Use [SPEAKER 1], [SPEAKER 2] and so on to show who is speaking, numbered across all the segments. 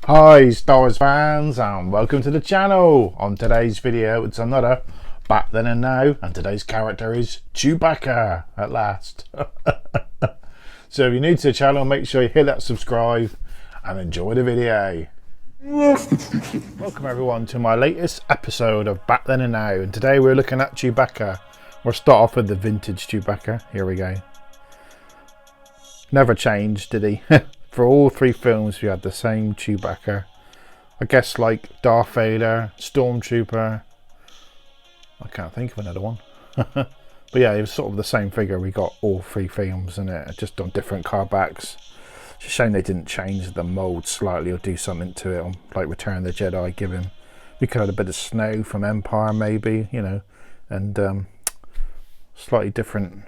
[SPEAKER 1] Hi Star Wars fans and welcome to the channel. On today's video it's another Back Then and Now, and today's character is Chewbacca at last. So if you're new to the channel, make sure you hit that subscribe and enjoy the video. Welcome everyone to my latest episode of Back Then and Now, and today we're looking at Chewbacca. We'll start off with the vintage Chewbacca. Here we go. Never changed, did he? For all three films we had the same Chewbacca. I guess like Darth Vader, Stormtrooper. I can't think of another one. But yeah, it was sort of the same figure. We got all three films in it, just on different car backs. It's a shame they didn't change the mould slightly or do something to it, like Return of the Jedi. Give him, we could have had a bit of snow from Empire maybe, you know, and slightly different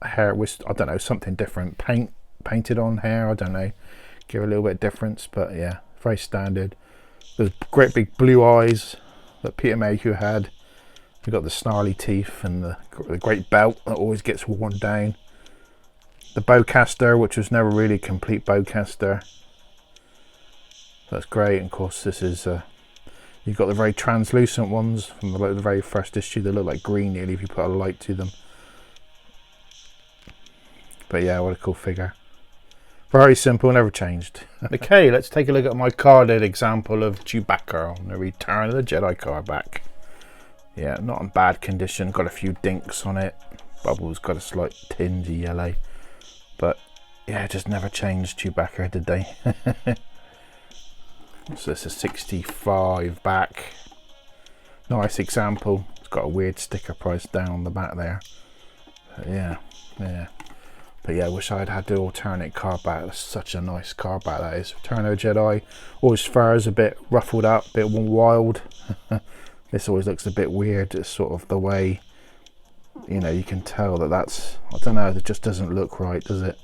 [SPEAKER 1] hair. I don't know, something different. Painted on hair, I don't know, give a little bit of difference, but yeah, very standard. There's great big blue eyes that Peter Mayhew had. We got the snarly teeth and the great belt that always gets worn down. The bowcaster, which was never really a complete bowcaster. That's great. And of course, this is you've got the very translucent ones from the very first issue. They look like green nearly if you put a light to them. But yeah, what a cool figure. Very simple, never changed. Okay, let's take a look at my carded example of Chewbacca on the Return of the Jedi card back. Yeah, not in bad condition. Got a few dinks on it. Bubbles got a slight tinge of yellow. But yeah, just never changed Chewbacca, did they? So this is 65 back. Nice example. It's got a weird sticker price down on the back there. But yeah. But yeah, I wish I'd had the alternate card back. That's such a nice card back, that is. Return of the Jedi. Always furs a bit ruffled up, a bit wild. This always looks a bit weird. It's sort of the way, you know, you can tell that that's, I don't know, it just doesn't look right, does it?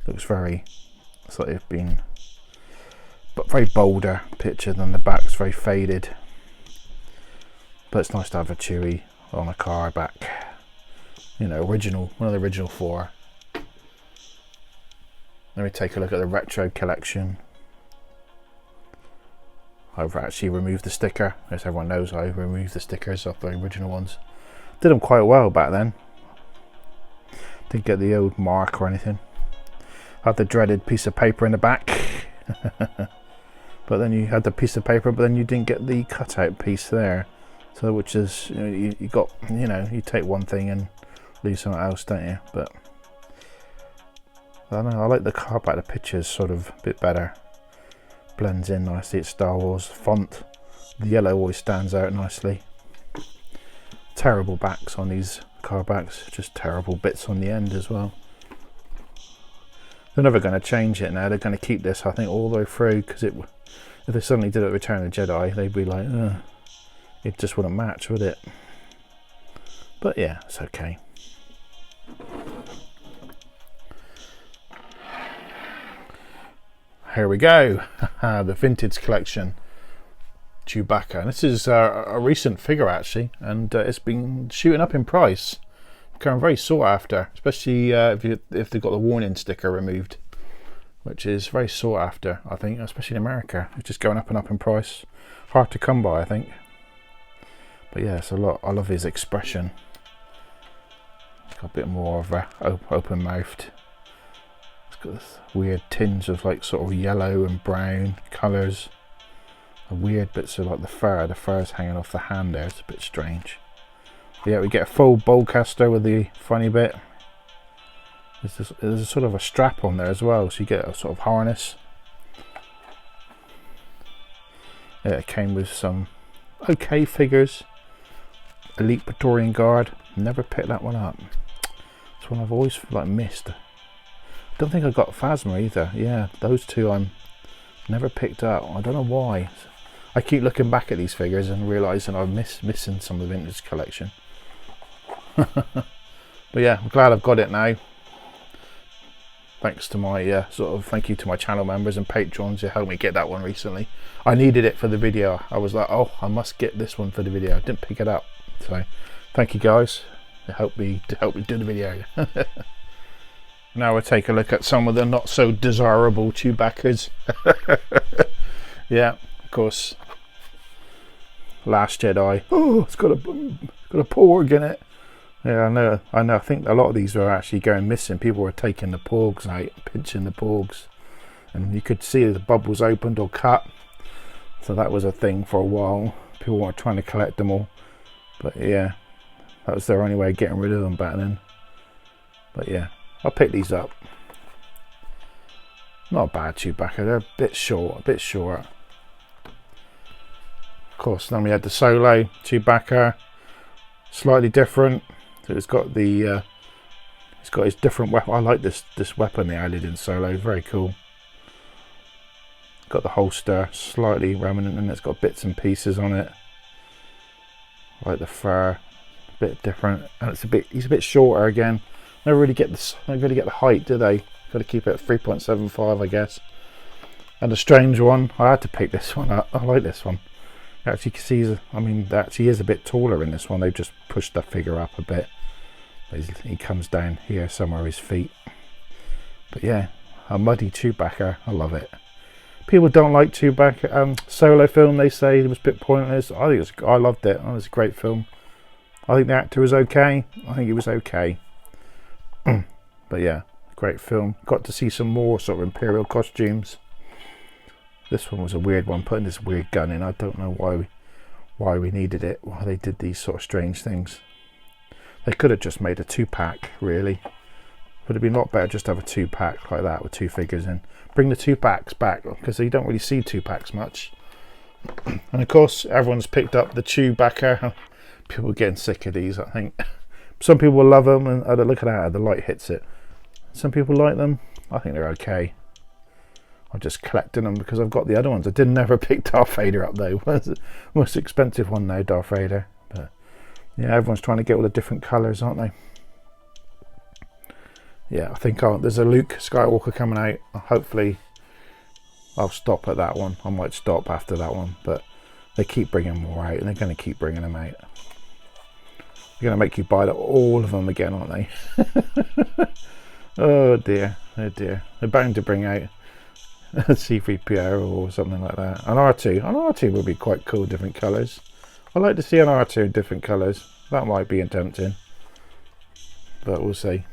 [SPEAKER 1] Looks very, it's like it's been, but very bolder picture than the back's very faded. But it's nice to have a Chewie on a card back. You know, original, one of the original four. Let me take a look at the retro collection. I've actually removed the sticker, as everyone knows. I removed the stickers off the original ones. Did them quite well back then. Didn't get the old mark or anything. Had the dreaded piece of paper in the back. But then you had the piece of paper, but then you didn't get the cutout piece there. So which is, you know, you got, you know, you take one thing and leave something else, don't you? But I don't know, I like the card back. The picture's sort of a bit better. Blends in nicely. It's Star Wars font. The yellow always stands out nicely. Terrible backs on these card backs. Just terrible bits on the end as well. They're never going to change it now. They're going to keep this, I think, all the way through, because if they suddenly did it Return of the Jedi, they'd be like, it just wouldn't match, would it? But yeah, it's okay. Here we go, the vintage collection Chewbacca. This is a recent figure actually, and it's been shooting up in price, becoming very sought after, especially if they've got the warning sticker removed, which is very sought after, I think, especially in America. It's just going up and up in price. Hard to come by, I think. But yeah, it's a lot. I love his expression. It's got a bit more of a open-mouthed. Got this weird tinge of like sort of yellow and brown colours, and weird bits of like the fur's hanging off the hand there. It's a bit strange. But yeah, we get a full bowcaster with the funny bit. There's a sort of a strap on there as well, so you get a sort of harness. Yeah, it came with some okay figures. Elite Praetorian Guard, never picked that one up. It's one I've always like missed. Don't think I got Phasma either. Yeah, those two I'm never picked up. I don't know why. I keep looking back at these figures and realising I'm missing some of the vintage collection. But yeah, I'm glad I've got it now. Thanks to my thank you to my channel members and patrons who helped me get that one recently. I needed it for the video. I was like, oh, I must get this one for the video. I didn't pick it up, so thank you guys. It helped me do the video. Now we'll take a look at some of the not so desirable Chewbaccas. Yeah, of course. Last Jedi. Oh, it's got a porg in it. Yeah, I know. I think a lot of these were actually going missing. People were taking the porgs out, pinching the porgs, and you could see the bubbles opened or cut. So that was a thing for a while. People were trying to collect them all, but yeah, that was their only way of getting rid of them back then. But yeah, I'll pick these up. Not a bad Chewbacca. They're a bit short, Of course, then we had the Solo Chewbacca, slightly different. So it's got the, it's got his different weapon. I like this weapon they added in Solo. Very cool. Got the holster, slightly remnant, and it's got bits and pieces on it. I like the fur, a bit different, and he's a bit shorter again. Never really get the height, do they? Got to keep it at 3.75, I guess. And a strange one. I had to pick this one up. I like this one. Actually, you can see, I mean, actually is a bit taller in this one. They've just pushed the figure up a bit. He comes down here somewhere, his feet. But yeah, a muddy Chewbacca. I love it. People don't like Chewbacca. Solo film, they say it was a bit pointless. I loved it. Oh, it was a great film. I think the actor was okay. I think he was okay. But yeah, great film. Got to see some more sort of Imperial costumes. This one was a weird one, putting this weird gun in. I don't know why we needed it, why they did these sort of strange things. They could have just made a 2-pack, really. Would have been a lot better just to have a 2-pack like that with 2 figures in. Bring the 2-packs back, because you don't really see 2-packs much. And of course, everyone's picked up the Chewbacca. People are getting sick of these, I think. Some people will love them, and look at that, the light hits it. Some people like them. I think they're okay. I'm just collecting them because I've got the other ones. I didn't ever pick Darth Vader up though. It's the most expensive one now, Darth Vader. But yeah, everyone's trying to get all the different colours, aren't they? Yeah, I think there's a Luke Skywalker coming out. Hopefully I'll stop at that one. I might stop after that one, but they keep bringing more out, and they're going to keep bringing them out. They're going to make you buy all of them again, aren't they? Oh dear, oh dear. They're bound to bring out C-3PO or something like that. An R2 would be quite cool, different colours. I'd like to see an R2 in different colours. That might be tempting, but we'll see.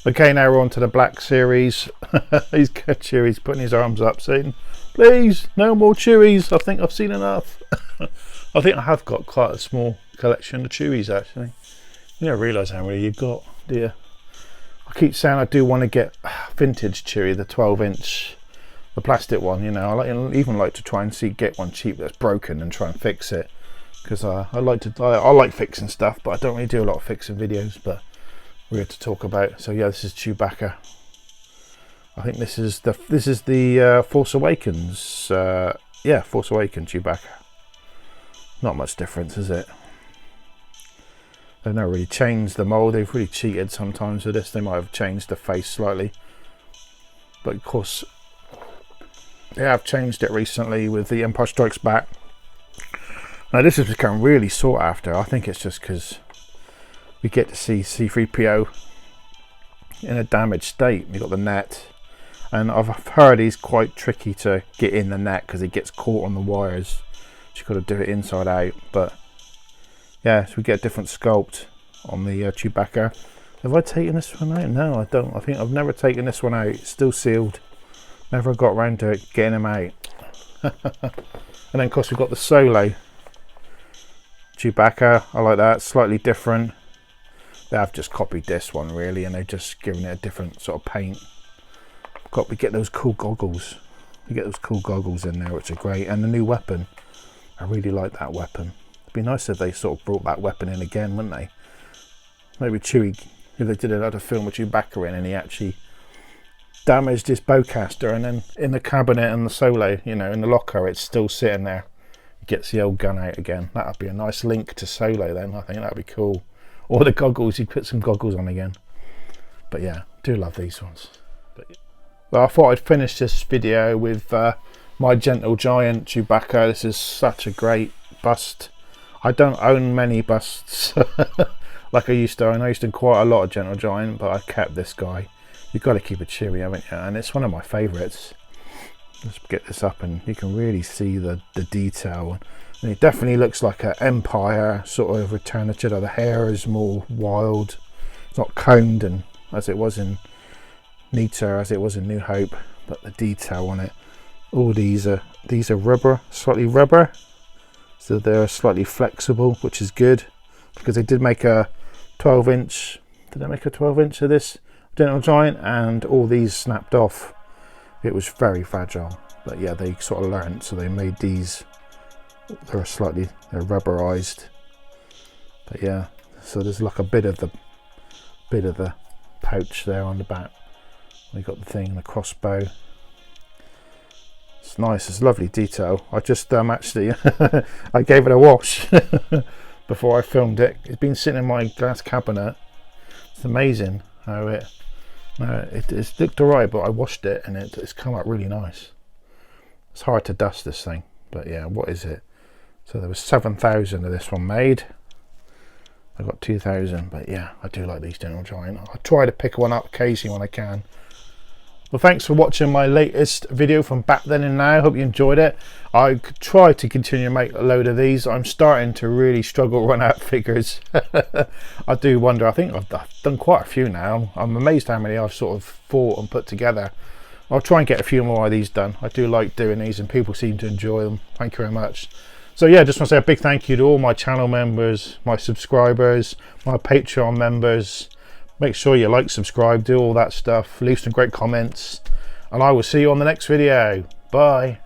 [SPEAKER 1] Okay, now we're on to the Black Series. He's Chewie's putting his arms up saying, please, no more Chewies. I think I've seen enough. I think I have got quite a small collection of Chewies, actually. You don't realise how many you've got, do you? I keep saying I do want to get vintage Chewie, the 12-inch, the plastic one. You know, I even like to try and get one cheap that's broken and try and fix it, because I like fixing stuff, but I don't really do a lot of fixing videos. But we're here to talk about. So yeah, this is Chewbacca. I think this is the Force Awakens. Yeah, Force Awakens Chewbacca. Not much difference, is it? They've not really changed the mold. They've really cheated sometimes with this. They might have changed the face slightly, but of course they have changed it recently with the Empire Strikes Back. Now this has become really sought after. I think it's just because we get to see C-3PO in a damaged state. We've got the net, and I've heard he's quite tricky to get in the net because he gets caught on the wires. You've got to do it inside out. But yeah, so we get a different sculpt on the Chewbacca. Have I taken this one out? No, I don't. I think I've never taken this one out. It's still sealed. Never got around to it, getting him out. And then of course we've got the Solo Chewbacca. I like that. Slightly different. They have just copied this one really, and they've just given it a different sort of paint. We get those cool goggles. We get those cool goggles in there, which are great. And the new weapon. I really like that weapon. It'd be nice if they sort of brought that weapon in again, wouldn't they? Maybe Chewie, if they did another film with Chewbacca in, and he actually damaged his bowcaster, and then in the cabinet and the Solo, you know, in the locker, it's still sitting there. He gets the old gun out again. That would be a nice link to Solo then. I think that would be cool. Or the goggles, he'd put some goggles on again. But yeah, do love these ones. Well, I thought I'd finish this video with my Gentle Giant Chewbacca. This is such a great bust. I don't own many busts like I used to. I used to quite a lot of Gentle Giant, but I kept this guy. You've got to keep a Chewie, haven't you? And it's one of my favourites. let's get this up and you can really see the detail. And it definitely looks like an Empire sort of Return of the Jedi. The hair is more wild. It's not combed and as it was in neater as it was in New Hope, but the detail on it. All these are rubber, slightly rubber, so they're slightly flexible, which is good because they did make a 12-inch. Did they make a 12-inch of this Gentle Giant? And all these snapped off. It was very fragile, but yeah, they sort of learned, so they made these. They're rubberized, but yeah. So there's like a bit of the pouch there on the back. We got the thing, the crossbow. It's nice. It's lovely detail. I just actually I gave it a wash before I filmed it. It's been sitting in my glass cabinet. It's amazing how it's looked alright, but I washed it and it's come out really nice. It's hard to dust this thing, but yeah, what is it? So there was 7,000 of this one made. I got 2,000, but yeah, I do like these Gentle Giant. I try to pick one up occasionally when I can. Well, thanks for watching my latest video from back then and now. Hope you enjoyed it. I could try to continue to make a load of these. I'm starting to really struggle run out figures. I do wonder. I think I've done quite a few now. I'm amazed how many I've sort of fought and put together. I'll try and get a few more of these done. I do like doing these and people seem to enjoy them. Thank you very much. So yeah, just want to say a big thank you to all my channel members, my subscribers, my Patreon members. Make sure you like, subscribe, do all that stuff, leave some great comments, and I will see you on the next video. Bye.